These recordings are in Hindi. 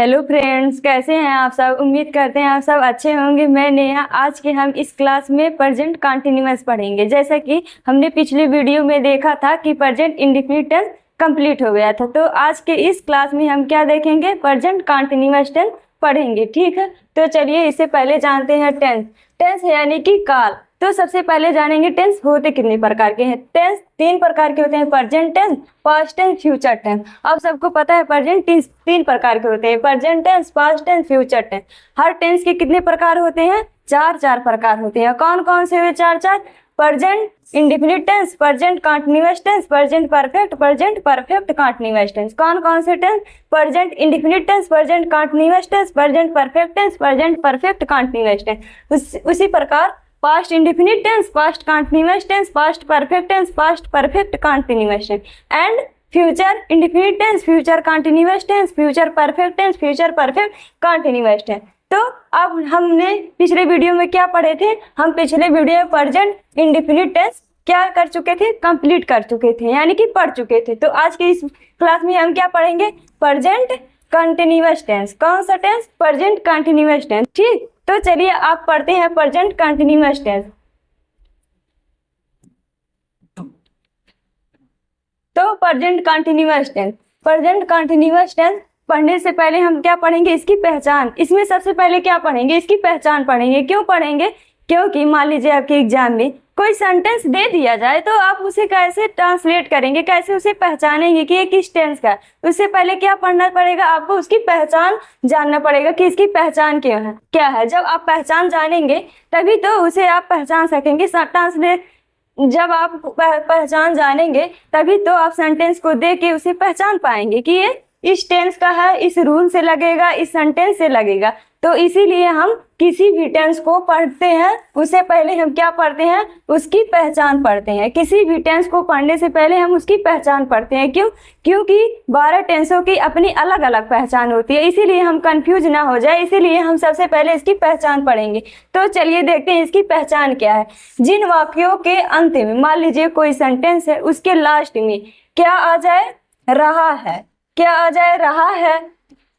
हेलो फ्रेंड्स, कैसे हैं आप सब। उम्मीद करते हैं आप सब अच्छे होंगे। मैं नेहा। आज के हम इस क्लास में प्रेजेंट कंटिन्यूअस पढ़ेंगे। जैसा कि हमने पिछले वीडियो में देखा था कि प्रेजेंट इंडेफिनिट टेंस कंप्लीट हो गया था, तो आज के इस क्लास में हम क्या देखेंगे, प्रेजेंट कंटिन्यूअस टेंस पढ़ेंगे। ठीक है, तो चलिए इससे पहले जानते हैं टेंस। टेंस यानी कि काल। तो सबसे पहले जानेंगे टेंस होते कितने प्रकार के हैं। टेंस 3 प्रकार के होते हैं, present tense, past tense, future tense. अब सबको पता है प्रेजेंट टेंस 3 प्रकार के होते हैं, present tense, past tense, future tense. हर टेंस के कितने प्रकार होते हैं, 4 प्रकार होते हैं। कौन कौन से हुए 4? Present indefinite tense, present continuous tense, present perfect, present perfect continuous tense. कौन कौन से tense, present indefinite tense, present continuous tense, present perfect tense, present perfect continuous tense. उसी प्रकार past indefinite tense, past continuous tense, past perfect tense, past perfect continuous tense. And future indefinite tense, future continuous tense, future perfect tense, future perfect continuous tense. तो अब हमने पिछले वीडियो में क्या पढ़े थे, हम पिछले वीडियो में प्रेजेंट इंडेफिनिट टेंस क्या कर चुके थे, कंप्लीट कर चुके थे, यानी कि पढ़ चुके थे। तो आज के इस क्लास में हम क्या पढ़ेंगे, प्रेजेंट कंटीन्यूअस टेंस। कौन सा टेंस, प्रेजेंट कंटीन्यूअस टेंस। ठीक, तो चलिए आप पढ़ते हैं प्रेजेंट कंटीन्यूअस टेंस। तो present continuous tense, present continuous tense पढ़ने से पहले हम क्या पढ़ेंगे, इसकी पहचान। इसमें सबसे पहले क्या पढ़ेंगे, इसकी पहचान पढ़ेंगे। क्यों पढ़ेंगे, क्योंकि मान लीजिए आपके एग्जाम में कोई सेंटेंस दे दिया जाए तो आप उसे कैसे ट्रांसलेट करेंगे, कैसे उसे पहचानेंगे कि ये किस टेंस का है। उससे पहले क्या पढ़ना पड़ेगा, आपको उसकी पहचान जानना पड़ेगा कि इसकी पहचान क्या है। जब आप पहचान जानेंगे तभी तो उसे आप पहचान सकेंगे। ट्रांसलेट जब आप पहचान जानेंगे तभी तो आप सेंटेंस को देख के उसे पहचान पाएंगे कि ये इस टेंस का है, इस रूल से लगेगा, इस सेंटेंस से लगेगा। तो इसीलिए हम किसी भी टेंस को पढ़ते हैं उससे पहले हम क्या पढ़ते हैं, उसकी पहचान पढ़ते हैं। किसी भी टेंस को पढ़ने से पहले हम उसकी पहचान पढ़ते हैं। क्यों, क्योंकि 12 टेंसों की अपनी अलग अलग पहचान होती है, इसीलिए हम कंफ्यूज ना हो जाए, इसीलिए हम सबसे पहले इसकी पहचान पढ़ेंगे। तो चलिए देखते हैं इसकी पहचान क्या है। जिन वाक्यों के अंत में मान लीजिए कोई सेंटेंस है, उसके लास्ट में क्या आ जाए, रहा है। क्या आ जाए, रहा है,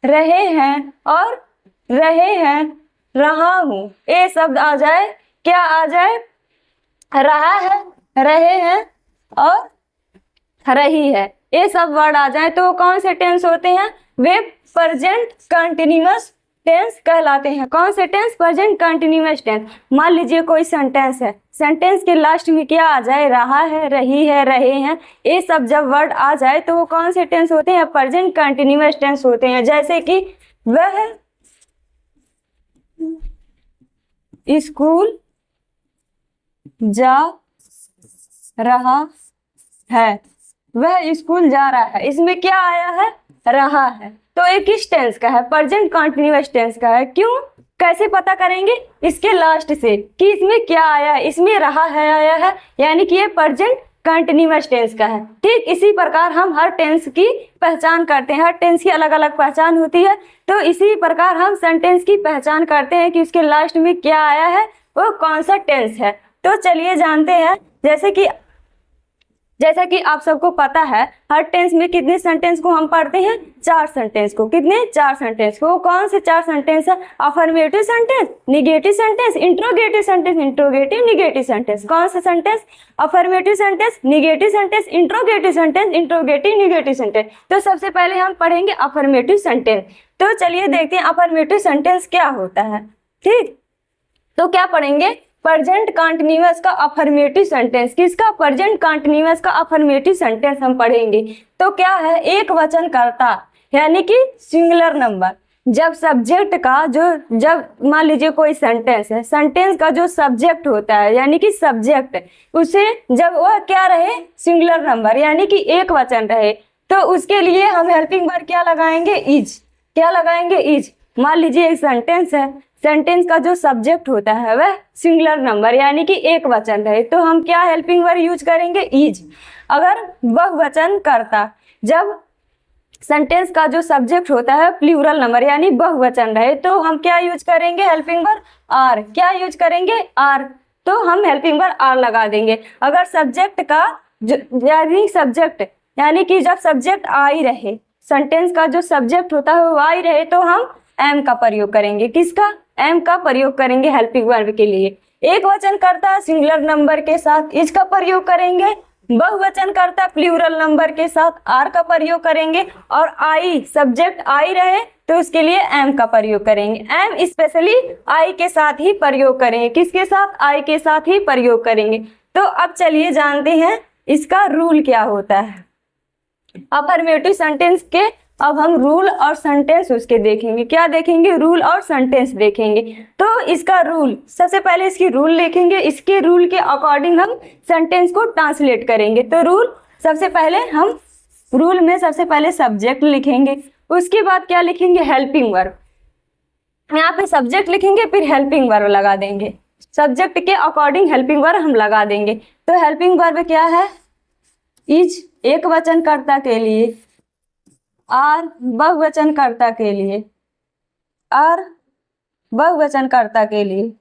रहे हैं और रहे हैं, रहा हूं, ये शब्द आ जाए। क्या आ जाए, रहा है, रहे हैं और रही है, ये सब वर्ड आ जाए तो कौन से टेंस होते हैं, वे प्रेजेंट कंटीन्यूअस टेंस कहलाते हैं। कौन से टेंस, प्रेजेंट कंटीन्यूअस टेंस। मान लीजिए कोई सेंटेंस है, सेंटेंस के लास्ट में क्या आ जाए, रहा है, रही है, रहे हैं, ये सब जब वर्ड आ जाए तो वो कौन से टेंस होते हैं, प्रेजेंट कंटीन्यूअस टेंस होते हैं। जैसे कि वह स्कूल जा रहा है, वह स्कूल जा रहा है, इसमें क्या आया है, रहा है। तो ये किस टेंस का है, प्रेजेंट कंटीन्यूअस टेंस का है। क्यों, कैसे पता करेंगे, इसके लास्ट से कि इसमें क्या आया है, इसमें रहा है आया है, यानी कि ये प्रेजेंट कंटीन्यूअस टेंस का है। ठीक इसी प्रकार हम हर टेंस की पहचान करते हैं, हर टेंस की अलग अलग पहचान होती है। तो इसी प्रकार हम सेंटेंस की पहचान करते हैं कि उसके लास्ट में क्या आया है, वो कौन सा टेंस है। तो चलिए जानते हैं। जैसा कि आप सबको पता है, हर टेंस में कितने सेंटेंस को हम पढ़ते हैं, 4 सेंटेंस को। कितने, 4 सेंटेंस को। कौन से 4 सेंटेंस है, affirmative sentence, negative sentence, interrogative sentence, interrogative negative sentence. कौन सा sentence, affirmative sentence, negative sentence, interrogative sentence, interrogative negative sentence. तो सबसे पहले हम पढ़ेंगे अफर्मेटिव सेंटेंस। तो चलिए देखते हैं अफर्मेटिव सेंटेंस क्या होता है। ठीक, तो क्या पढ़ेंगे, प्रेजेंट कंटीन्यूअस का अफर्मेटिव सेंटेंस। किसका, प्रेजेंट कंटीन्यूअस का अफर्मेटिव सेंटेंस हम पढ़ेंगे। तो क्या है, एक वचन कर्ता यानी कि सिंगुलर नंबर। जब सब्जेक्ट का जब मान लीजिए कोई सेंटेंस है, सेंटेंस का जो सब्जेक्ट होता है यानी कि सब्जेक्ट, उसे जब वह क्या रहे, सिंगुलर नंबर यानी कि एक वचन रहे, तो उसके लिए हम हेल्पिंग वर्ब क्या लगाएंगे, इज। क्या लगाएंगे, इज। मान लीजिए एक सेंटेंस है, सेंटेंस का जो सब्जेक्ट होता है वह सिंगुलर नंबर यानी कि एक वचन रहे, तो हम क्या हेल्पिंग वर्ब यूज करेंगे, इज। अगर बहुवचन कर्ता, जब सेंटेंस का जो सब्जेक्ट होता है प्लूरल नंबर यानी बहुवचन रहे, तो हम क्या यूज करेंगे, हेल्पिंग वर्ब आर। क्या यूज करेंगे, आर। तो हम हेल्पिंग वर्ब आर लगा देंगे। अगर सब्जेक्ट का यानी कि जब सब्जेक्ट आई रहे, सेंटेंस का जो सब्जेक्ट होता है वो आई रहे तो हम एम का प्रयोग करेंगे। किसका? एम का प्रयोग करेंगे हेल्पिंग वर्ब के लिए। एक वचन करता सिंगुलर नंबर के साथ इज का प्रयोग करेंगे, बहुवचन करता प्लूरल नंबर के साथ आर का प्रयोग करेंगे, और आई सब्जेक्ट आई रहे तो उसके लिए एम का प्रयोग करेंगे। एम स्पेशली आई के साथ ही प्रयोग करेंगे। किसके साथ? आई के साथ ही प्रयोग करेंगे। तो अब चलिए जानते हैं इसका रूल क्या होता है। अफर्मेटिव सेंटेंस के अब हम रूल और सेंटेंस उसके देखेंगे। क्या देखेंगे? रूल और सेंटेंस देखेंगे। तो इसका रूल, सबसे पहले इसकी रूल लिखेंगे, इसके रूल के अकॉर्डिंग हम सेंटेंस को ट्रांसलेट करेंगे। तो रूल, सबसे पहले हम रूल में सबसे पहले सब्जेक्ट लिखेंगे, उसके बाद क्या लिखेंगे? Helping verb. यहाँ पे सब्जेक्ट लिखेंगे फिर हेल्पिंग वर्ब लगा देंगे, सब्जेक्ट के अकॉर्डिंग हेल्पिंग वर्ब हम लगा देंगे। तो हेल्पिंग वर्ब क्या है? इज एक वचन कर्ता के लिए, आर बहुवचन कर्ता के लिए, आर बहुवचन कर्ता के लिए,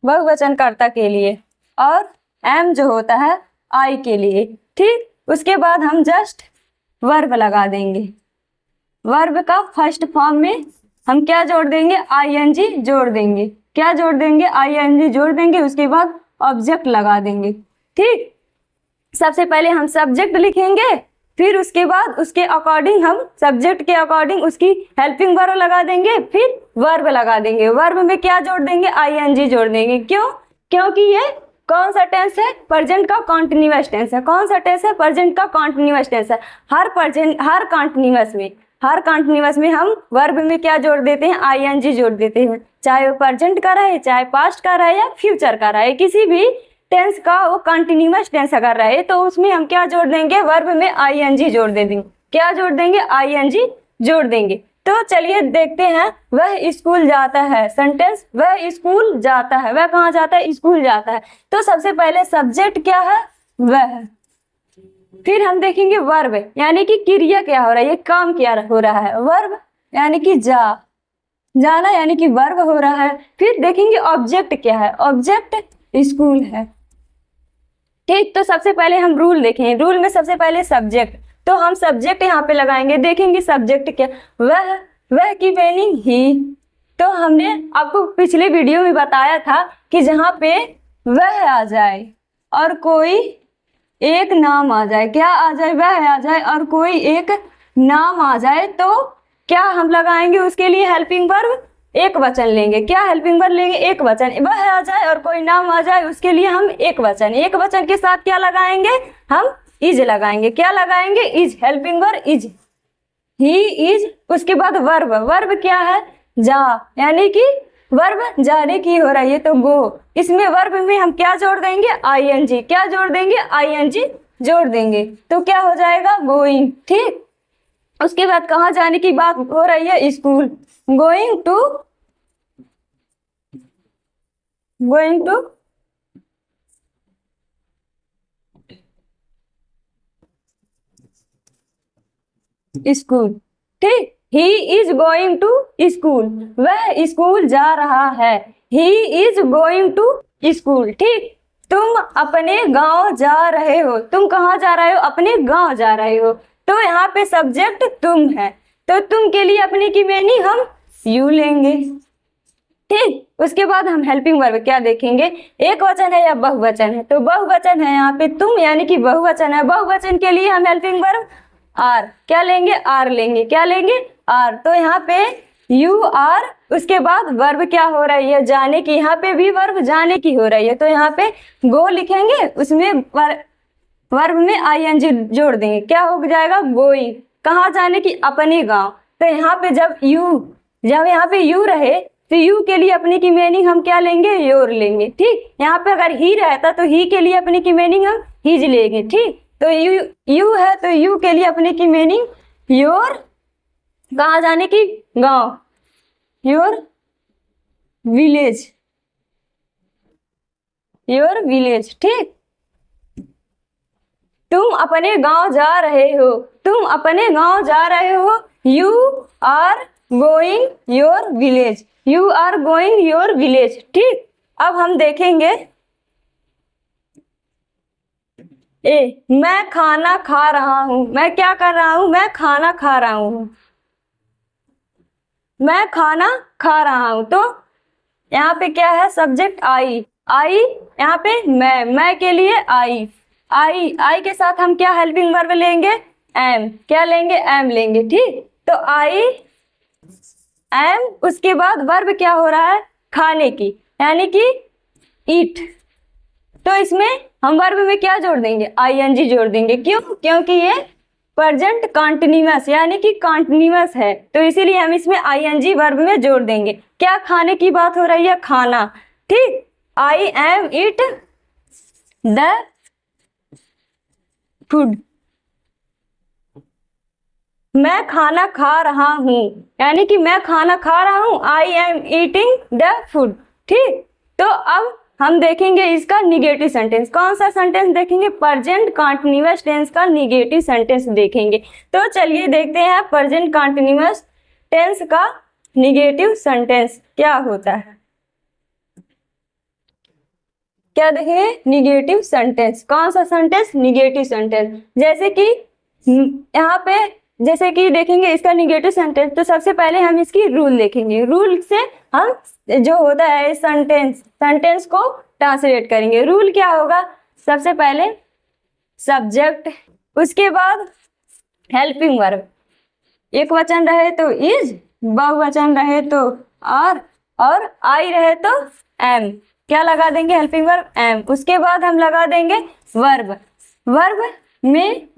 बहुवचन कर्ता के लिए, और एम जो होता है आई के लिए। ठीक, उसके बाद हम जस्ट वर्ब लगा देंगे। वर्ब का फर्स्ट फॉर्म में हम क्या जोड़ देंगे? आईएनजी जोड़ देंगे। क्या जोड़ देंगे? आईएनजी जोड़ देंगे। उसके बाद ऑब्जेक्ट लगा देंगे। ठीक, सबसे पहले हम सब्जेक्ट लिखेंगे, फिर उसके बाद उसके अकॉर्डिंग हम सब्जेक्ट के अकॉर्डिंग उसकी हेल्पिंग वर्ब लगा देंगे, फिर वर्ब लगा देंगे। वर्ब में क्या जोड़ देंगे? आईएनजी जोड़ देंगे। क्यों? क्योंकि ये कौन सा टेंस है? प्रेजेंट का कॉन्टिन्यूअस टेंस है। कौन सा टेंस है? प्रेजेंट का कॉन्टिन्यूअस टेंस है। हर कॉन्टिन्यूअस में हम वर्ब में क्या जोड़ देते हैं? आईएनजी जोड़ देते हैं। चाहे वो प्रेजेंट का रहे, चाहे पास्ट का रहे, या फ्यूचर का रहे, किसी भी टेंस का वो कंटिन्यूअस टेंस अगर रहे तो उसमें हम क्या जोड़ देंगे? वर्ब में आईएनजी जोड़ दे देंगे। क्या जोड़ देंगे? आईएनजी जोड़ देंगे। तो चलिए देखते हैं। वह स्कूल जाता है, सेंटेंस वह स्कूल जाता है। वह कहाँ जाता है? स्कूल जाता है। तो सबसे पहले सब्जेक्ट क्या है? वह। फिर हम देखेंगे वर्ब, यानी कि क्रिया क्या हो रहा है, ये काम क्या हो रहा है। वर्ब यानी कि जाना यानी कि वर्ब हो रहा है। फिर देखेंगे ऑब्जेक्ट क्या है, ऑब्जेक्ट स्कूल है। ठीक, तो सबसे पहले हम रूल देखें। रूल में सबसे पहले सब्जेक्ट, तो हम सब्जेक्ट यहाँ पे लगाएंगे। देखेंगे सब्जेक्ट क्या, वह की मीनिंग ही। तो हमने आपको पिछले वीडियो में बताया था कि जहाँ पे वह आ जाए और कोई एक नाम आ जाए, क्या आ जाए? वह आ जाए और कोई एक नाम आ जाए, तो क्या हम लगाएंगे उसके लिए? हेल्पिंग वर्ब एक वचन लेंगे। क्या हेल्पिंग वर्ब लेंगे? एक वचन। वह आ जाए और कोई नाम आ जाए, उसके लिए हम एक वचन। एक वचन के साथ क्या लगाएंगे? हम इज लगाएंगे। क्या लगाएंगे? Is. Helping verb is, he is. उसके बाद वर्ब, वर्ब क्या है? जा, यानी कि वर्ब जाने की हो रही है तो गो। इसमें वर्ब में हम क्या जोड़ देंगे? आईएनजी। क्या जोड़ देंगे? आईएनजी जोड़ देंगे। तो क्या हो जाएगा? गोइंग। ठीक, उसके बाद कहाँ जाने की बात हो रही है? स्कूल। Going to school. ठीक, he is going to school. वह स्कूल जा रहा है। He is going to school. ठीक, तुम अपने गांव जा रहे हो। तुम कहाँ जा रहे हो? अपने गांव जा रहे हो। तो यहाँ पे सब्जेक्ट तुम है, तो तुम के लिए अपने की मीनिंग हम यू लेंगे। ठीक, उसके बाद हम हेल्पिंग वर्ब क्या देखेंगे? एक वचन है या बहुवचन है? तो बहुवचन है यहाँ पे तुम, यानी कि बहुवचन है। बहुवचन के लिए हम हेल्पिंग वर्ब आर क्या लेंगे? आर लेंगे। क्या लेंगे? आर। तो यहाँ पे यू आर, उसके बाद वर्ब क्या हो रही है? जाने की। यहाँ पे भी वर्ब जाने की हो रही है, तो यहाँ पे गो लिखेंगे, उसमें वर्ब में आईएनजी जोड़ देंगे। क्या हो जाएगा? गोइंग। कहाँ जाने की? अपने गांव। तो यहाँ पे जब यहाँ पे यू रहे तो यू के लिए अपने की मीनिंग हम क्या लेंगे? योर लेंगे। ठीक, यहाँ पे अगर ही रहता तो ही के लिए अपने की मीनिंग हम हिज लेंगे। ठीक, तो यू है तो यू के लिए अपने की मीनिंग योर। कहाँ जाने की? गांव। Your village, your village. ठीक, तुम अपने गांव जा रहे हो। तुम अपने गांव जा रहे हो। You are going your village. You are going your village. ठीक, अब हम देखेंगे ए, मैं खाना खा रहा हूँ। मैं क्या कर रहा हूँ? मैं खाना खा रहा हूँ। मैं खाना खा रहा हूँ। तो यहाँ पे क्या है? Subject I. आई यहाँ पे मैं के लिए आई। आई के साथ हम क्या हेल्पिंग वर्ब लेंगे? एम। क्या लेंगे? एम लेंगे। ठीक, तो आई एम, उसके बाद वर्ब क्या हो रहा है? खाने की, यानी कि ईट। तो इसमें हम वर्ब में क्या जोड़ देंगे? आईएनजी जोड़ देंगे। क्यों? क्योंकि ये प्रेजेंट कंटीन्यूअस यानी कि कंटीन्यूअस है, तो इसीलिए हम इसमें आईएनजी वर्ब में जोड़ देंगे। क्या? खाने की बात हो रही है, खाना। ठीक, I am eat the food. मैं खाना खा रहा हूँ, यानी कि मैं खाना खा रहा हूँ। I am eating the food. ठीक, तो अब हम देखेंगे इसका निगेटिव सेंटेंस। कौन सा सेंटेंस देखेंगे? प्रेजेंट कंटीन्यूअस टेंस का निगेटिव सेंटेंस देखेंगे। तो चलिए देखते हैं प्रेजेंट कंटीन्यूअस टेंस का निगेटिव सेंटेंस क्या होता है। क्या देखेंगे? Negative sentence. कौन सा सेंटेंस? Negative sentence. जैसे कि यहाँ पे जैसे कि देखेंगे इसका निगेटिव सेंटेंस, तो सबसे पहले हम इसकी रूल देखेंगे। रूल से हम जो होता है सेंटेंस को ट्रांसलेट करेंगे। रूल क्या होगा? सबसे पहले सब्जेक्ट, उसके बाद हेल्पिंग वर्ब, एक वचन रहे तो इज, बहुवचन रहे तो आर, और आई रहे तो एम। क्या लगा देंगे? Helping verb am. उसके बाद हम लगा देंगे वर्ब।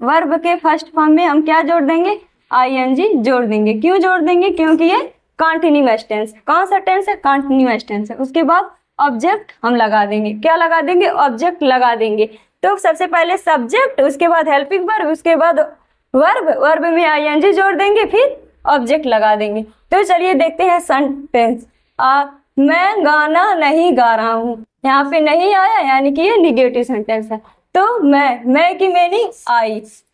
वर्ब के फर्स्ट फॉर्म में हम क्या जोड़ देंगे? आईएनजी जोड़ देंगे। क्यों जोड़ देंगे? क्योंकि ये कंटीन्यूअस टेंस। कौन सा टेंस है? कंटीन्यूअस टेंस है। उसके बाद ऑब्जेक्ट हम लगा देंगे। क्या लगा देंगे? ऑब्जेक्ट लगा देंगे। तो सबसे पहले सब्जेक्ट, उसके बाद हेल्पिंग वर्ब, उसके बाद वर्ब में आईएनजी जोड़ देंगे, फिर ऑब्जेक्ट लगा देंगे। तो चलिए देखते हैं सेंटेंस। मैं गाना नहीं गा रहा हूँ। यहाँ पे नहीं आया, यानी कि ये निगेटिव सेंटेंस है। तो मैं की मीनिंग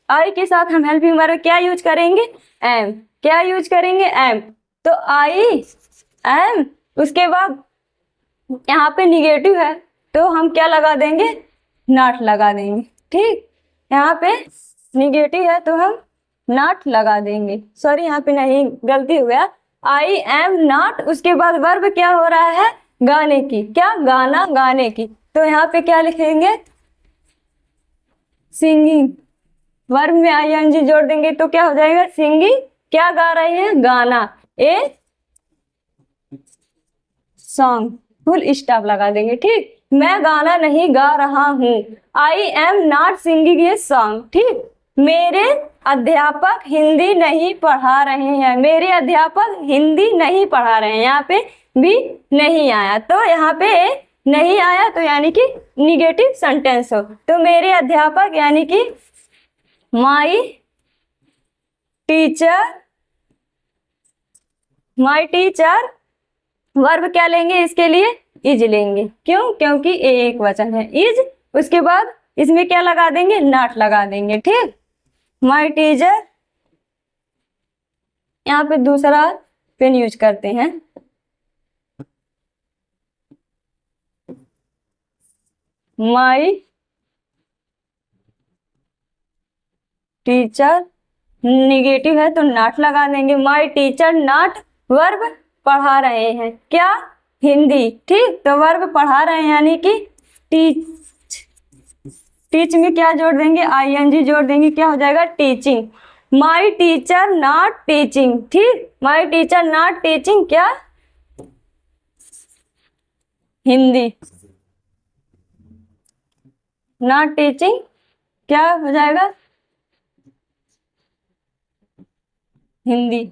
आई के साथ हम हेल्पिंग वर्ब क्या यूज करेंगे? एम। क्या यूज करेंगे? एम। तो आई एम, उसके बाद यहाँ पे निगेटिव है तो हम क्या लगा देंगे? नॉट लगा देंगे। ठीक, यहाँ पे निगेटिव है तो हम नॉट लगा देंगे। सॉरी, यहाँ पे नहीं, गलती हो गया। आई एम नॉट, उसके बाद वर्ब क्या हो रहा है? गाने की। क्या? गाना गाने की। तो यहाँ पे क्या लिखेंगे? सिंगिंग। वर्ब में आईएनजी जोड़ देंगे तो क्या हो जाएगा? सिंगिंग। क्या गा रही है? गाना। ए सॉन्ग, फुल स्टॉप लगा देंगे। ठीक, मैं गाना नहीं गा रहा हूँ। I am not singing a song. ठीक, मेरे अध्यापक हिंदी नहीं पढ़ा रहे हैं। मेरे अध्यापक हिंदी नहीं पढ़ा रहे हैं। यहाँ पे भी नहीं आया, तो यहाँ पे नहीं आया तो यानी कि निगेटिव सेंटेंस हो। तो मेरे अध्यापक यानी कि माई टीचर, वर्ब क्या लेंगे इसके लिए? इज लेंगे। क्यों? क्योंकि एक वचन है इज। उसके बाद इसमें क्या लगा देंगे? नॉट लगा देंगे। ठीक, माई टीचर। यहाँ पे दूसरा पेन यूज करते हैं। माई टीचर निगेटिव है तो नॉट लगा देंगे। माई टीचर नॉट, वर्ब पढ़ा रहे हैं। क्या? हिंदी। ठीक, तो वर्ब पढ़ा रहे हैं यानी कि टीच में क्या जोड़ देंगे? आईएनजी जोड़ देंगे। क्या हो जाएगा? Teaching. My teacher not teaching. ठीक, माई टीचर नॉट टीचिंग क्या? हिंदी। नॉट टीचिंग क्या हो जाएगा? Hindi.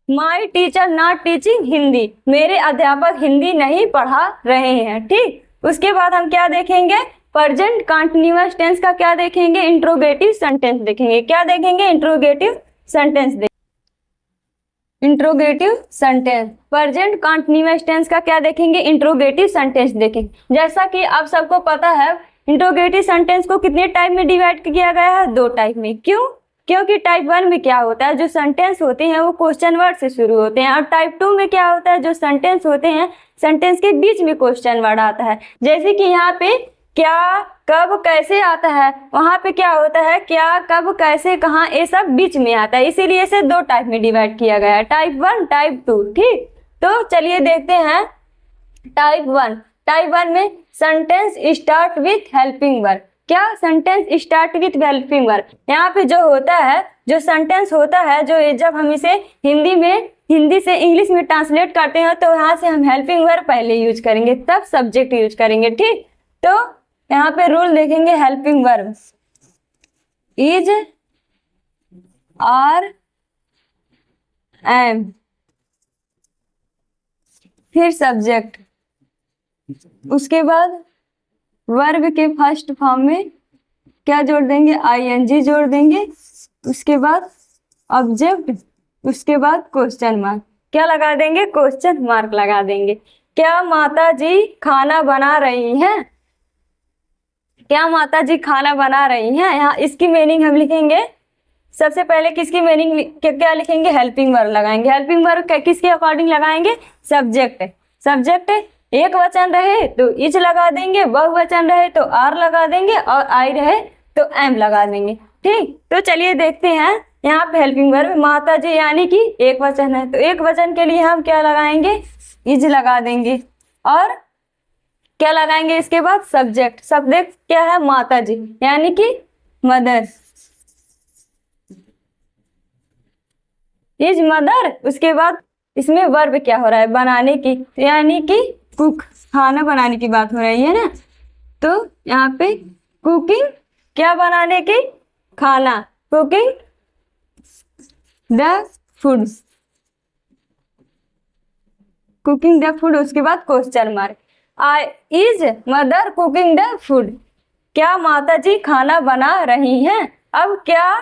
My teacher not teaching Hindi. मेरे अध्यापक हिंदी नहीं पढ़ा रहे हैं। ठीक, उसके बाद हम क्या देखेंगे? प्रेजेंट कंटीन्यूअस टेंस का क्या देखेंगे? इंट्रोगेटिव सेंटेंस देखेंगे। क्या देखेंगे? Interrogative sentence. Interrogative sentence. Present continuous tense का क्या देखेंगे? इंट्रोगेटिव सेंटेंस देखेंगे। जैसा कि आप सबको पता है, इंट्रोगेटिव सेंटेंस को कितने टाइप में डिवाइड किया गया है? 2 टाइप में। क्यों? क्योंकि टाइप 1 में क्या होता है? जो सेंटेंस होते हैं वो क्वेश्चन वर्ड से शुरू होते हैं, और टाइप 2 में क्या होता है? जो सेंटेंस होते हैं सेंटेंस के बीच में क्वेश्चन वर्ड आता है। जैसे कि यहाँ पे क्या कब कैसे आता है, वहां पे क्या होता है, क्या कब कैसे कहाँ, ये सब बीच में आता है, इसीलिए इसे दो टाइप में डिवाइड किया गया है, टाइप 1 टाइप 2। ठीक, तो चलिए देखते हैं टाइप 1। टाइप 1 में sentence start with helping verb. क्या sentence start with helping verb, यहाँ पे जो होता है, जो सेंटेंस होता है, जो जब हम इसे हिंदी से इंग्लिश में ट्रांसलेट करते हैं तो यहाँ से हम हेल्पिंग वर्ब पहले यूज करेंगे, तब सब्जेक्ट यूज करेंगे। ठीक, तो यहाँ पे रूल देखेंगे, helping verb is, are, am, फिर सब्जेक्ट, उसके बाद वर्ब के फर्स्ट फॉर्म में क्या जोड़ देंगे, आईएनजी जोड़ देंगे, उसके बाद ऑब्जेक्ट, उसके बाद क्वेश्चन मार्क। क्या लगा देंगे, क्वेश्चन मार्क लगा देंगे। क्या माता जी खाना बना रही हैं, क्या माता जी खाना बना रही हैं, यहाँ इसकी मीनिंग हम लिखेंगे। सबसे पहले किसकी मीनिंग क्या लिखेंगे, हेल्पिंग वर्ब लगाएंगे। हेल्पिंग वर्ब किसके अकॉर्डिंग लगाएंगे, सब्जेक्ट। सब्जेक्ट एक वचन रहे तो इज लगा देंगे, बहुवचन रहे तो आर लगा देंगे, और आई रहे तो एम लगा देंगे। ठीक, तो चलिए देखते हैं यहाँ पे हेल्पिंग वर्ब माता जी यानी कि एक वचन है, तो एक वचन के लिए हम क्या लगाएंगे, इज लगा देंगे, और क्या लगाएंगे इसके बाद, सब्जेक्ट। सब्जेक्ट क्या है, माता जी यानी कि मदर, इज मदर। उसके बाद इसमें वर्ब क्या हो रहा है, बनाने की, यानी कि कुक, खाना बनाने की बात हो रही है ना, तो यहाँ पे कुकिंग, क्या बनाने की, खाना, cooking the food, cooking the food. उसके बाद question mark, is mother cooking the food, क्या माता जी खाना बना रही हैं। अब क्या,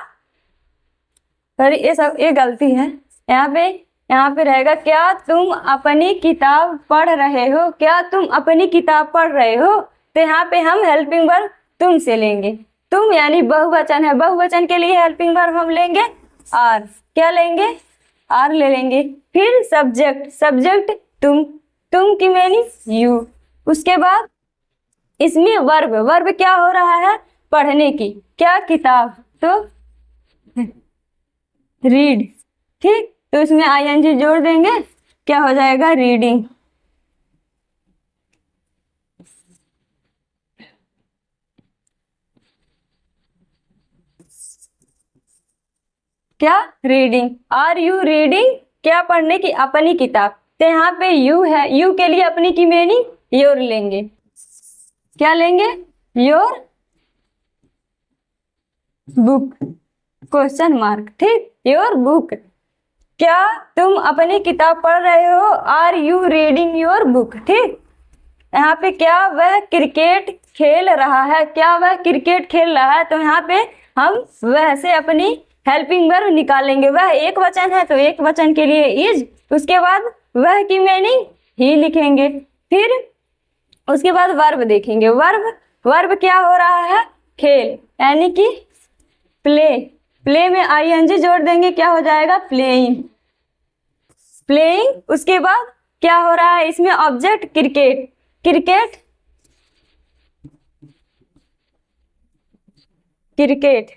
सॉरी ये गलती है, यहाँ पे रहेगा, क्या तुम अपनी किताब पढ़ रहे हो, क्या तुम अपनी किताब पढ़ रहे हो, तो यहाँ पे हम हेल्पिंग वर्ब तुम से लेंगे। तुम यानी बहुवचन है, बहुवचन के लिए हेल्पिंग वर्ब हम लेंगे आर, क्या लेंगे, आर ले लेंगे। फिर सब्जेक्ट, सब्जेक्ट तुम की मीनिंग यू। उसके बाद इसमें वर्ब, वर्ब क्या हो रहा है, पढ़ने की, क्या किताब, तो रीड। ठीक, तो इसमें आईएनजी जोड़ देंगे, क्या हो जाएगा, रीडिंग। क्या, रीडिंग। आर यू रीडिंग, क्या पढ़ने की, अपनी किताब, तो यहाँ पे यू है, यू के लिए अपनी की मीनिंग योर लेंगे, क्या लेंगे, योर बुक, क्वेश्चन मार्क। ठीक, योर बुक, क्या तुम अपनी किताब पढ़ रहे हो, are you reading your book. ठीक, यहाँ पे क्या वह क्रिकेट खेल रहा है, क्या वह क्रिकेट खेल रहा है, तो यहाँ पे हम वह से अपनी हेल्पिंग वर्ब निकालेंगे। वह एक वचन है तो एक वचन के लिए इज, उसके बाद वह की मीनिंग ही लिखेंगे। फिर उसके बाद वर्ब देखेंगे, वर्ब क्या हो रहा है, खेल, यानी कि प्ले, प्ले में आईएनजी जोड़ देंगे, क्या हो जाएगा, प्लेइंग, प्लेइंग। उसके बाद क्या हो रहा है, इसमें ऑब्जेक्ट क्रिकेट, क्रिकेट, क्रिकेट,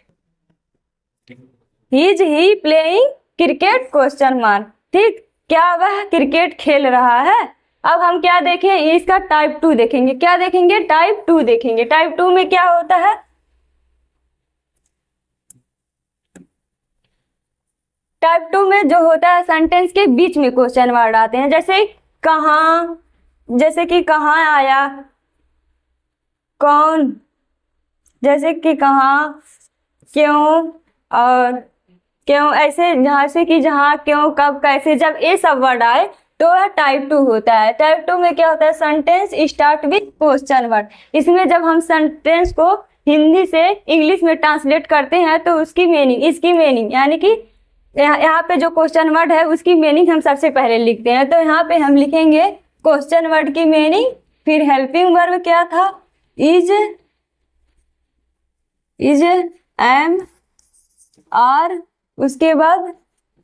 ही प्लेइंग क्रिकेट, क्वेश्चन मार्क। ठीक, क्या वह क्रिकेट खेल रहा है। अब हम क्या देखें, इसका टाइप 2 देखेंगे, क्या देखेंगे, टाइप 2 देखेंगे। टाइप 2 में क्या होता है, टाइप 2 में जो होता है सेंटेंस के बीच में क्वेश्चन वर्ड आते हैं, जैसे कहाँ, जैसे कि कहाँ आया, कौन, जैसे कि कहाँ, क्यों, और क्यों, ऐसे जहाँ से कि जहाँ, क्यों, कब, कैसे, जब ये सब वर्ड आए तो वह टाइप 2 होता है। टाइप 2 में क्या होता है, sentence start with question word. इसमें जब हम सेंटेंस को हिंदी से इंग्लिश में ट्रांसलेट करते हैं तो उसकी मीनिंग, इसकी मीनिंग, यानी कि यहाँ पे जो क्वेश्चन वर्ड है उसकी मीनिंग हम सबसे पहले लिखते हैं। तो यहाँ पे हम लिखेंगे क्वेश्चन वर्ड की मीनिंग, फिर हेल्पिंग वर्ब क्या था, इज, एम, आर, उसके बाद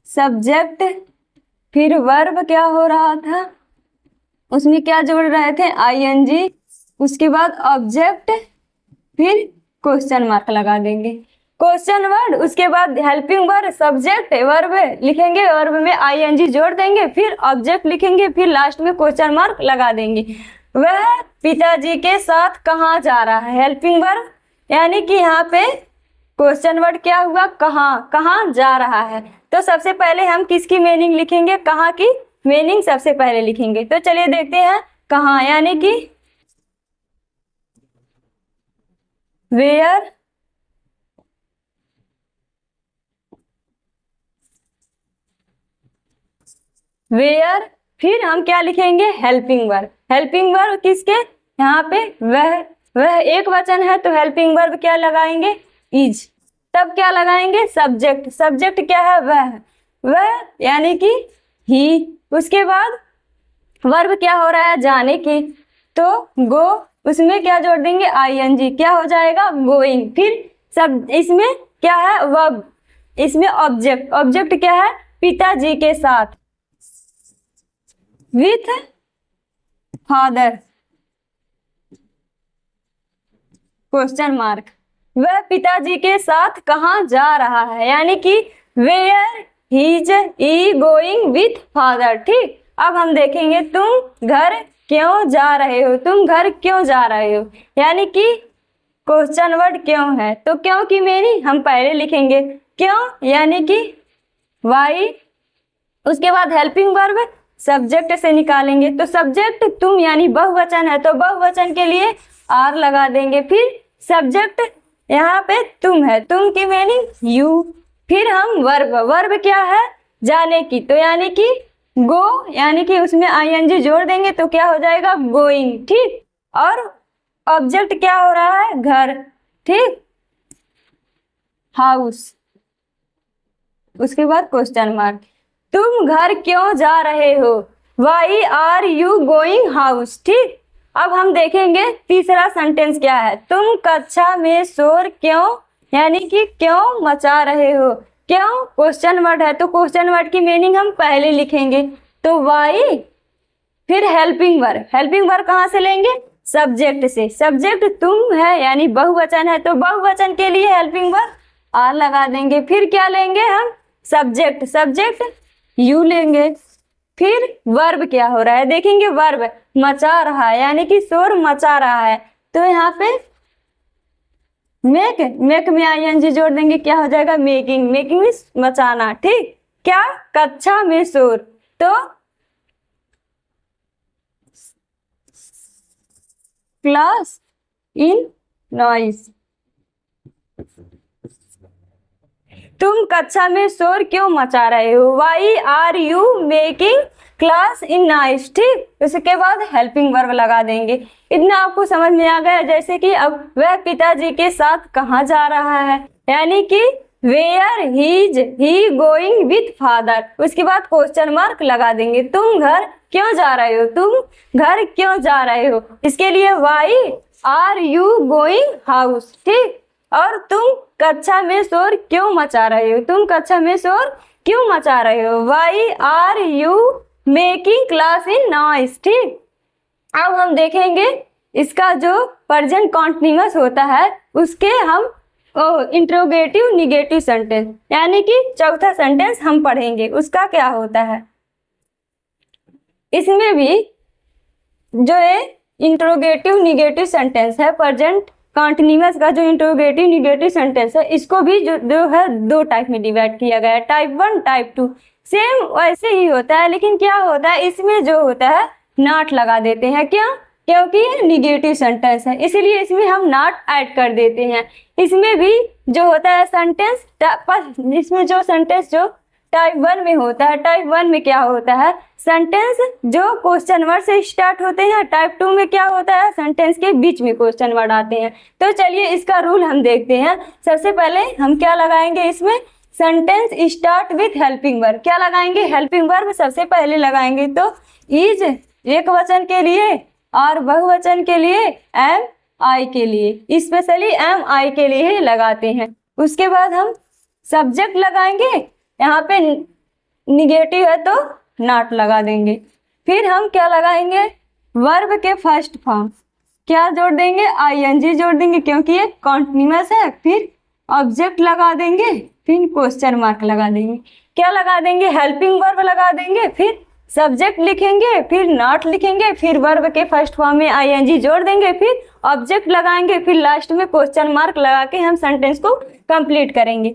सब्जेक्ट, फिर वर्ब क्या हो रहा था, उसमें क्या जोड़ रहे थे, आईएनजी, उसके बाद ऑब्जेक्ट, फिर क्वेश्चन मार्क लगा देंगे, क्वेश्चन वर्ड, उसके बाद हेल्पिंग वर्ड, सब्जेक्ट, वर्ब लिखेंगे, वर्ब में आईएनजी जोड़ देंगे, फिर ऑब्जेक्ट लिखेंगे, फिर लास्ट में क्वेश्चन मार्क लगा देंगे। वह पिताजी के साथ कहाँ जा रहा है, हेल्पिंग वर्ब, यानी कि यहाँ पे क्वेश्चन वर्ड क्या हुआ, कहाँ, कहाँ जा रहा है। तो सबसे पहले हम किसकी मीनिंग लिखेंगे, कहाँ की मीनिंग सबसे पहले लिखेंगे। तो चलिए देखते हैं, कहाँ यानी कि वेयर, वेयर, फिर हम क्या लिखेंगे, हेल्पिंग वर्ब, हेल्पिंग वर्ब किसके, यहाँ पे वह एक वचन है तो हेल्पिंग वर्ब क्या लगाएंगे, इज, तब क्या लगाएंगे, सब्जेक्ट, सब्जेक्ट क्या है, वह यानी कि ही, उसके बाद वर्ब क्या हो रहा है, जाने की, तो गो, उसमें क्या जोड़ देंगे, आईएनजी, क्या हो जाएगा, गोइंग, फिर सब इसमें क्या है, वर्ब, इसमें ऑब्जेक्ट, ऑब्जेक्ट क्या है, पिताजी के साथ, विथ फादर, क्वेश्चन मार्क, वह पिताजी के साथ कहाँ जा रहा है, यानी कि where is he going with father. ठीक, अब हम देखेंगे तुम घर क्यों जा रहे हो, तुम घर क्यों जा रहे हो, यानी कि क्वेश्चन वर्ड क्यों है, तो क्यों की मीनिंग हम पहले लिखेंगे, क्यों यानी कि वाई, उसके बाद हेल्पिंग वर्ब सब्जेक्ट से निकालेंगे, तो सब्जेक्ट तुम यानी बहुवचन है तो बहुवचन के लिए आर लगा देंगे, फिर सब्जेक्ट यहाँ पे तुम है, तुम की मीनिंग यू, फिर हम वर्ब, वर्ब क्या है, जाने की, तो यानी कि गो, यानी कि उसमें आईएनजी जोड़ देंगे तो क्या हो जाएगा, गोइंग। ठीक, और ऑब्जेक्ट क्या हो रहा है, घर, ठीक, हाउस, उसके बाद क्वेश्चन मार्क, तुम घर क्यों जा रहे हो, why are you going house. ठीक, अब हम देखेंगे तीसरा सेंटेंस क्या है, तुम कक्षा में शोर क्यों, यानी कि क्यों मचा रहे हो, क्यों क्वेश्चन वर्ड है तो क्वेश्चन वर्ड की मीनिंग हम पहले लिखेंगे, तो वाई, फिर हेल्पिंग वर्ब, हेल्पिंग वर्ब कहाँ से लेंगे, सब्जेक्ट से, सब्जेक्ट तुम है यानी बहुवचन है तो बहुवचन के लिए हेल्पिंग वर्ब आर लगा देंगे, फिर क्या लेंगे हम, सब्जेक्ट, सब्जेक्ट यू लेंगे, फिर वर्ब क्या हो रहा है, देखेंगे वर्ब मचा रहा है यानी कि शोर मचा रहा है, तो यहाँ पे मेक, मेक में आईएनजी जोड़ देंगे, क्या हो जाएगा, मेकिंग, मेकिंग मीन्स मचाना। ठीक, क्या, कक्षा में शोर, तो क्लास इन नॉइस, तुम कक्षा में शोर क्यों मचा रहे हो, why are you making class in noise. ठीक, उसके बाद हेल्पिंग वर्ब लगा देंगे। इतना आपको समझ में आ गया, जैसे कि अब वह पिताजी के साथ कहाँ जा रहा है, यानी कि where he going with father, उसके बाद क्वेश्चन मार्क लगा देंगे, तुम घर क्यों जा रहे हो, तुम घर क्यों जा रहे हो, इसके लिए why are you going house. ठीक, और तुम कक्षा में शोर क्यों मचा रहे हो, तुम कक्षा में शोर क्यों मचा रहे हो, why are you making class in noise. ठीक, अब हम देखेंगे इसका जो प्रेजेंट कॉन्टिन्यूअस होता है उसके हम इंट्रोगेटिव निगेटिव सेंटेंस, यानी कि चौथा सेंटेंस हम पढ़ेंगे, उसका क्या होता है, इसमें भी जो है इंट्रोगेटिव निगेटिव सेंटेंस है, प्रेजेंट कॉन्टिन्यूअस का जो इंट्रोगेटिव निगेटिव सेंटेंस है, इसको भी जो है दो टाइप में डिवाइड किया गया है, टाइप 1 टाइप 2, सेम वैसे ही होता है, लेकिन क्या होता है इसमें जो होता है नॉट लगा देते हैं, क्या, क्योंकि ये निगेटिव सेंटेंस है इसलिए इसमें हम नॉट ऐड कर देते हैं। इसमें भी जो होता है सेंटेंस, इसमें जो सेंटेंस जो टाइप 1 में होता है, टाइप 1 में क्या होता है, सेंटेंस जो क्वेश्चन वर्ड से स्टार्ट होते हैं, टाइप 2 में क्या होता है, सेंटेंस के बीच में क्वेश्चन वर्ड आते हैं। तो चलिए इसका रूल हम देखते हैं। सबसे पहले हम क्या लगाएंगे, इसमें sentence start with helping verb, क्या लगाएंगे, हेल्पिंग वर्ब सबसे पहले लगाएंगे, तो इज एक वचन के लिए और बहुवचन के लिए एम आई के लिए, स्पेशली एम आई के लिए लगाते हैं। उसके बाद हम सब्जेक्ट लगाएंगे, यहाँ पे निगेटिव है तो नॉट लगा देंगे। फिर हम क्या लगाएंगे, वर्ब के फर्स्ट फॉर्म, क्या जोड़ देंगे, आईएनजी जोड़ देंगे क्योंकि ये कॉन्टिन्यूअस है। फिर ऑब्जेक्ट लगा देंगे, फिर क्वेश्चन मार्क लगा देंगे। क्या लगा देंगे, हेल्पिंग वर्ब लगा देंगे, फिर सब्जेक्ट लिखेंगे, फिर नॉट लिखेंगे, फिर वर्ब के फर्स्ट फॉर्म में आईएनजी जोड़ देंगे, फिर ऑब्जेक्ट लगाएंगे, फिर लास्ट में क्वेश्चन मार्क लगा के हम सेंटेंस को कंप्लीट करेंगे।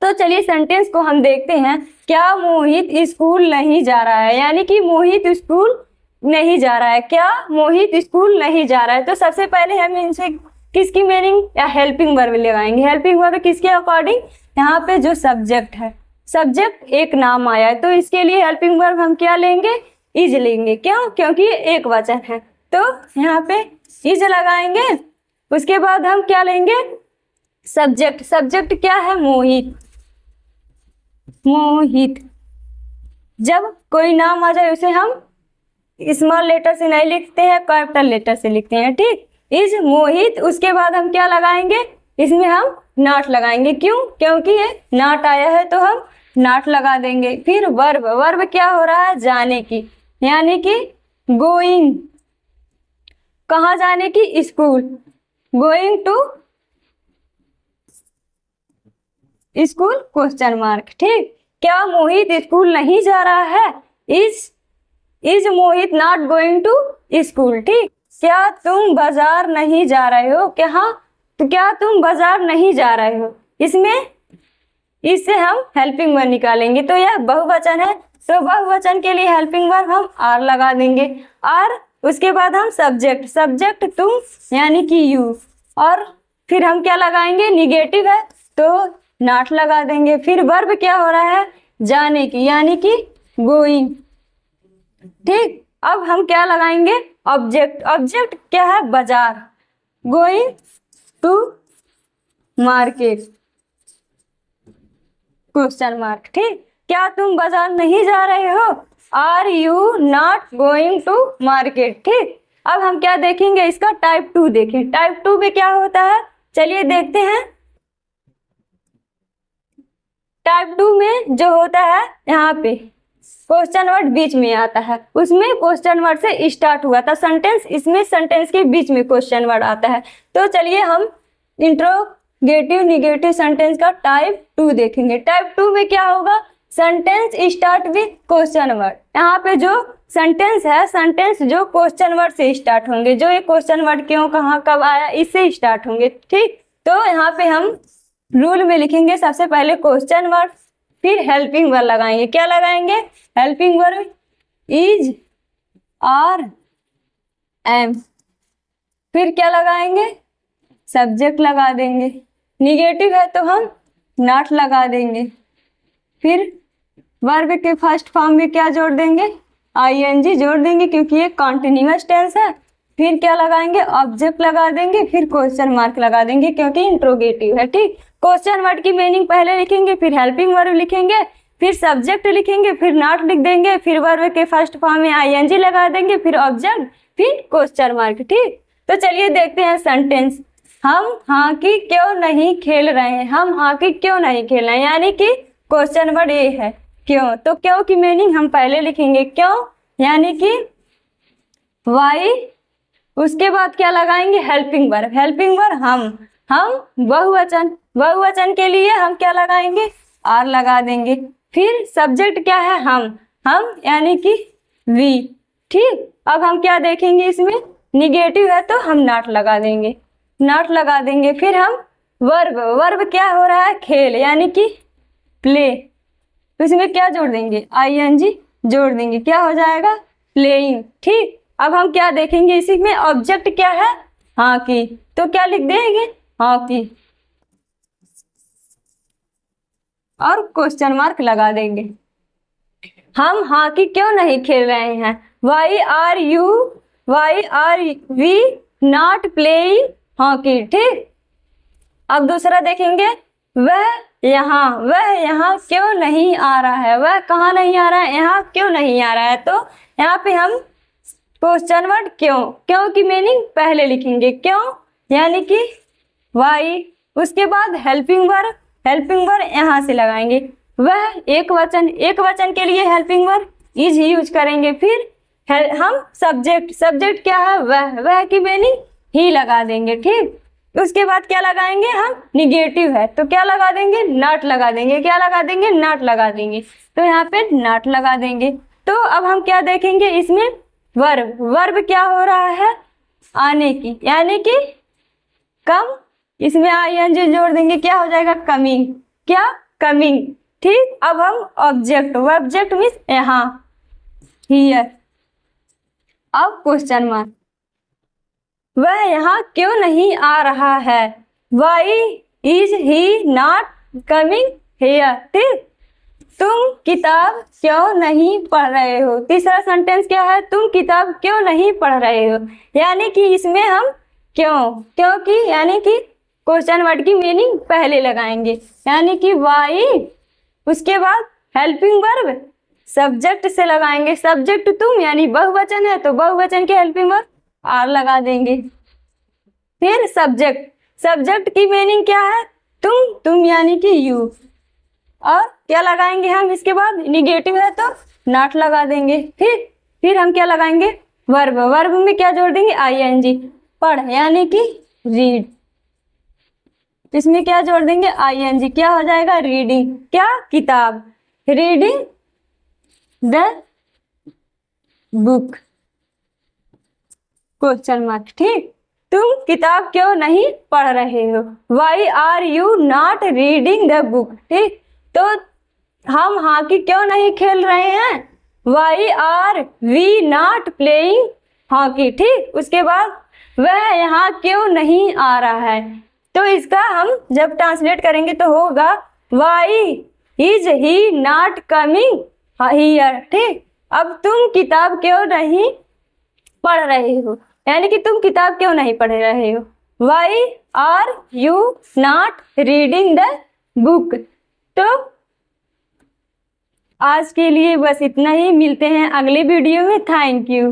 तो चलिए सेंटेंस को हम देखते हैं। क्या मोहित स्कूल नहीं जा रहा है, यानी कि मोहित स्कूल नहीं जा रहा है। क्या मोहित स्कूल नहीं जा रहा है। तो सबसे पहले हम इनसे किसकी मीनिंग या हेल्पिंग वर्ब लगाएंगे। हेल्पिंग वर्ब किसके अकॉर्डिंग, यहाँ पे जो सब्जेक्ट है, सब्जेक्ट एक नाम आया है तो इसके लिए हेल्पिंग वर्ब हम क्या लेंगे, इज लेंगे। क्यों, क्योंकि ये एक वचन है तो यहाँ पे इज लगाएंगे। उसके बाद हम क्या लेंगे, सब्जेक्ट। सब्जेक्ट क्या है, मोहित। मोहित जब कोई नाम आ जाए उसे हम स्मॉल लेटर से नहीं लिखते हैं, कैपिटल लेटर से लिखते हैं, ठीक। इज मोहित। उसके बाद हम क्या लगाएंगे, इसमें हम नॉट लगाएंगे। क्यों, क्योंकि ये नॉट आया है तो हम नॉट लगा देंगे। फिर वर्ब। वर्ब क्या हो रहा है, जाने की, यानी कि गोइंग। कहाँ जाने की, school. Going to school question mark, ठीक। क्या मोहित स्कूल नहीं जा रहा है, is Mohit not going to school, ठीक। क्या तुम बाजार नहीं जा रहे हो, तो क्या तुम बाजार नहीं जा रहे हो, इसमें इससे हम हेल्पिंग वर्ब निकालेंगे। तो यह बहुवचन है तो बहुवचन के लिए हेल्पिंग वर्ब हम आर लगा देंगे। आर, उसके बाद हम सब्जेक्ट। सब्जेक्ट तुम यानी कि यू, और फिर हम क्या लगाएंगे, निगेटिव है तो नॉट लगा देंगे। फिर वर्ब क्या हो रहा है, जाने की, यानी कि गोइंग, ठीक। अब हम क्या लगाएंगे, ऑब्जेक्ट। ऑब्जेक्ट क्या है, बाजार। Going to market question mark, ठीक। क्या तुम बाजार नहीं जा रहे हो, are you not going to market, ठीक। अब हम क्या देखेंगे, इसका टाइप 2 देखें। टाइप 2 में क्या होता है, चलिए देखते हैं। टाइप 2 में जो होता है, यहाँ पे क्वेश्चन वर्ड बीच में आता है, उसमें क्वेश्चन वर्ड से स्टार्ट हुआ था सेंटेंस, इसमें सेंटेंस के बीच में क्वेश्चन वर्ड आता है। तो चलिए हम इंट्रोगेटिव निगेटिव सेंटेंस का टाइप 2 देखेंगे। टाइप 2 में क्या होगा, sentence start with question word. यहाँ पे जो सेंटेंस है, सेंटेंस जो क्वेश्चन वर्ड से स्टार्ट होंगे, जो ये क्वेश्चन वर्ड क्यों, कहाँ, कब आया, इससे स्टार्ट होंगे, ठीक। तो यहाँ पे हम रूल में लिखेंगे, सबसे पहले क्वेश्चन वर्ड, फिर हेल्पिंग वर्ब लगाएंगे। क्या लगाएंगे, helping verb is, are, am. फिर क्या लगाएंगे, सब्जेक्ट लगा देंगे। निगेटिव है तो हम नॉट लगा देंगे। फिर वर्ब के फर्स्ट फॉर्म में क्या जोड़ देंगे, आईएनजी जोड़ देंगे क्योंकि ये कॉन्टिन्यूअस टेंस है। फिर क्या लगाएंगे, ऑब्जेक्ट लगा देंगे, फिर क्वेश्चन मार्क लगा देंगे क्योंकि इंट्रोगेटिव है, ठीक। क्वेश्चन वर्ड की मीनिंग पहले लिखेंगे, फिर हेल्पिंग वर्ब लिखेंगे, फिर सब्जेक्ट लिखेंगे, फिर नॉट लिख देंगे, फिर वर्ब के फर्स्ट फॉर्म में आईएनजी लगा देंगे, फिर ऑब्जेक्ट, फिर क्वेश्चन मार्क, ठीक। तो चलिए देखते हैं सेंटेंस। हम हॉकी क्यों नहीं खेल रहे हैं। हम हॉकी क्यों नहीं खेल रहे हैं, यानी कि क्वेश्चन वर्ड ये है क्यों। तो क्यों की मीनिंग हम पहले लिखेंगे, क्यों यानी कि वाई। उसके बाद क्या लगाएंगे, हेल्पिंग वर्ब। हेल्पिंग वर्ब हम बहुवचन। बहुवचन के लिए हम क्या लगाएंगे, आर लगा देंगे। फिर सब्जेक्ट क्या है, हम यानी कि वी, ठीक। अब हम क्या देखेंगे, इसमें निगेटिव है तो हम नॉट लगा देंगे, नॉट लगा देंगे। फिर हम वर्ब। वर्ब क्या हो रहा है, खेल, यानी कि प्ले। इसमें क्या जोड़ देंगे, आईएनजी जोड़ देंगे, क्या हो जाएगा, प्लेइंग, ठीक। अब हम क्या देखेंगे, इसी में ऑब्जेक्ट क्या है, हॉकी, तो क्या लिख देंगे, हॉकी, और क्वेश्चन मार्क लगा देंगे। हम हॉकी क्यों नहीं खेल रहे हैं, why are we not playing hockey, ठीक। अब दूसरा देखेंगे, वह यहाँ क्यों नहीं आ रहा है। वह कहाँ नहीं आ रहा है, यहाँ क्यों नहीं आ रहा है। तो यहाँ पे हम क्वेश्चन वर्ड क्यों की मीनिंग पहले लिखेंगे, क्यों यानी कि वाई। उसके बाद हेल्पिंग वर्ब यहाँ से लगाएंगे। वह एक वचन के लिए हेल्पिंग वर्ब इज यूज करेंगे। फिर हम सब्जेक्ट क्या है, वह की मीनिंग ही लगा देंगे। ठीक, उसके बाद क्या लगाएंगे हम, निगेटिव है तो क्या लगा देंगे, नॉट लगा देंगे। क्या लगा देंगे, नॉट लगा देंगे। तो यहाँ पे नॉट लगा देंगे। तो अब हम क्या देखेंगे इसमें, वर्ब क्या हो रहा है, आने की, यानी कि कम, इसमें आईएनजी जोड़ देंगे, क्या हो जाएगा, कमिंग। क्या, कमिंग। ठीक, अब हम ऑब्जेक्ट मीन्स यहाँ, हियर। अब क्वेश्चन मार्क, वह यहाँ क्यों नहीं आ रहा है, why is he not coming here. ठीक, तुम किताब क्यों नहीं पढ़ रहे हो। तीसरा सेंटेंस क्या है, तुम किताब क्यों नहीं पढ़ रहे हो, यानी कि इसमें हम क्योंकि यानी कि क्वेश्चन वर्ड की मीनिंग पहले लगाएंगे, यानी कि वाई, उसके बाद हेल्पिंग वर्ब सब्जेक्ट से लगाएंगे। सब्जेक्ट तुम, यानी बहुवचन है तो बहुवचन के हेल्पिंग वर्ब आर लगा देंगे। फिर सब्जेक्ट की मीनिंग क्या है, तुम यानी कि यू, और क्या लगाएंगे हम इसके बाद, निगेटिव है तो नॉट लगा देंगे। फिर हम क्या लगाएंगे, वर्ब में क्या जोड़ देंगे, आईएनजी, पढ़ यानी कि रीड, इसमें क्या जोड़ देंगे, आईएनजी, क्या हो जाएगा, रीडिंग। क्या, किताब, reading the book, question mark. ठीक, तुम किताब क्यों नहीं पढ़ रहे हो, why are you not reading the book. ठीक, तो हम हॉकी क्यों नहीं खेल रहे हैं, why are we not playing hockey. ठीक, उसके बाद वह यहाँ क्यों नहीं आ रहा है, तो इसका हम जब ट्रांसलेट करेंगे तो होगा why is he not coming here. ठीक, अब तुम किताब क्यों नहीं पढ़ रहे हो, यानी कि तुम किताब क्यों नहीं पढ़ रहे हो, why are you not reading the book. तो आज के लिए बस इतना ही, मिलते हैं अगले वीडियो में। Thank you.